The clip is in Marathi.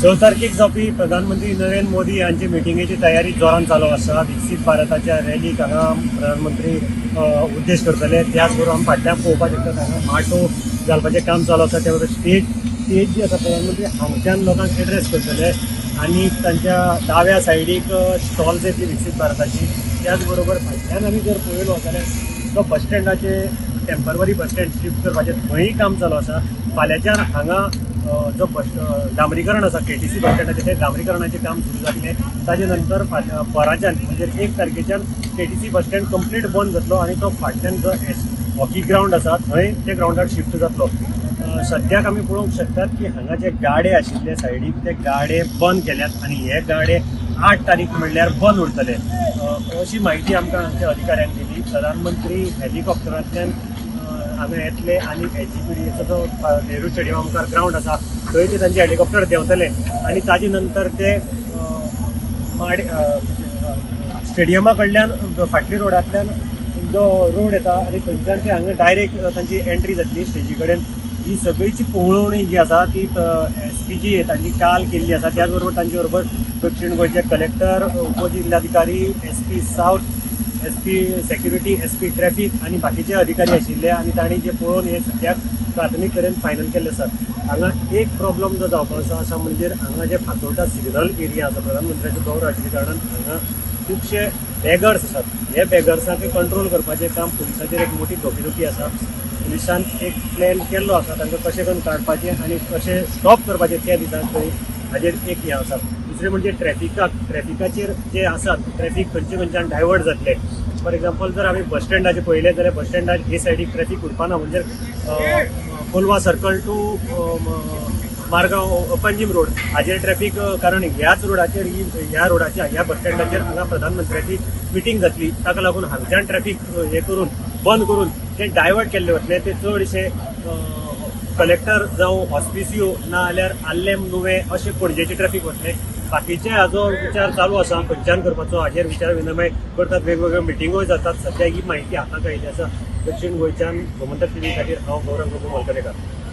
6 तारखेक जावपी प्रधानमंत्री नरेंद्र मोदी यांची मिटिंगेची तयारी जोरान चालू आसा. विकसीत भारताच्या रॅलीक हांगा प्रधानमंत्री उद्देश करतले. त्याच बरोबर आमी फाटल्यान पळोवपाक शकतात हांगा माटो घालपाचें काम चालू आसा. त्या बरोबर स्टेज जी आसा प्रधानमंत्री हांगच्यान लोकांक एड्रेस करतले आणि तांच्या दाव्या सायडीक स्टॉल्स येतली विकसीत भारताची. त्याच बरोबर फाटल्यान आमी जर पळयलो जाल्यार तो बस स्टँडाचे टेम्पररी बस स्टँड शिफ्ट करपाचें थंय काम चालू आसा. फाल्यांच्यान हांगा जो डांबरीकरण आसा केटीसी बस स्टँडाचें तें डांबरीकरणाचें काम सुरू जातलें. ताजे नंतर पराच्यान म्हणजे 1 तारखेच्यान केटीसी बस स्टँड कंप्लीट बंद जातलो आणि तो फाटल्यान जो हॉकी ग्राउंड आसा थंय त्या ग्राउंडार शिफ्ट जातलो. सद्याक आमी पळोवंक शकतात की हांगा जे गाडे आशिल्ले सायडीक ते गाडे बंद केल्यात आणि हे गाडे 8 तारीख म्हणल्यार बंद उरतले अशी माहिती आमकां हांगच्या अधिकाऱ्यांनी दिली. प्रधानमंत्री हेलिकॉप्टरांतल्यान हांगा येतले आणि एचजीपीडीएचो जो नेहरू स्टेडियमा मुखार ग्राउंड आसा थंय ते तांचे हेलिकॉप्टर देंवतले आणि ताजे नंतर ते स्टेडियमा कडल्यान फाटली रोडांतल्यान जो रोड येता आणि थंयच्यान ते हांगा डायरेक्ट तांची एंट्री जातली स्टेजी कडेन. ही सगळीची पळोवणी जी आसा ती एसपीजी तांची काल केल्ली आसा. त्याच बरोबर तांचे बरोबर दक्षिण गोंयचे कलेक्टर, उपजिल्हाधिकारी, SP south, SP security, SP traffic आणि बाकीचे अधिकारी आशिल्ले आणि तांणी जे पळोवन हे सद्याक प्राथमीक तरेन फायनल केल्ले आसा. हांगा एक प्रॉब्लम जो जावपाचो आसा म्हणजे हांगा जे फातोर्डा सिग्नल एरिया आसा प्रधानमंत्र्याचो दौरो आशिल्ल्या कारणान हांगा खुबशे बॅगर्स आसात. हे बॅगर्सांक कंट्रोल करपाचें काम पुलिसाचेर एक मोठी दोकेदोकी आसा. पुलिसान एक प्लॅन केल्लो आसा तांकां कशें करून काडपाचें आनी कशें स्टॉप करपाचें त्या दिसाक थंय हाजेर एक हें आसा. दुसरें म्हणजे ट्रॅफिकाचेर जे आसात ट्रॅफिक खंयच्यान डायवर्ट जातले. फॉर एक्झाम्पल जर आमी बस स्टँडाचेर पळयलें जाल्यार बस स्टँडार हे सायडीक ट्रॅफिक उरपाना म्हणजे Colva circle to Margao Panjim road हाजेर ट्रॅफिक कारण ह्याच रोडाचेर ह्या बस स्टँडाचेर हांगा प्रधानमंत्र्याची मिटींग जातली. ताका लागून हांगच्यान ट्रॅफिक हे करून बंद करून ते डायवर्ट केल्ले वतले. ते चडशे कलेक्टर जावं हॉस्पिसियो ना जाल्यार आल्लेम नुवे अशे पणजेचे ट्रॅफिक वतले. बाकीचे हाजो विचार चालू आसा खंयच्यान करपाचो हाजेर विचार विनिमय करतात. वेगवेगळ्यो मिटिंगोय जातात. सद्या ही माहिती आतां कळिल्ली आसा. दक्षिण गोंयच्यान गोमंतक टीव्ही खातीर हांव गौरव गोगो मलकडेकर.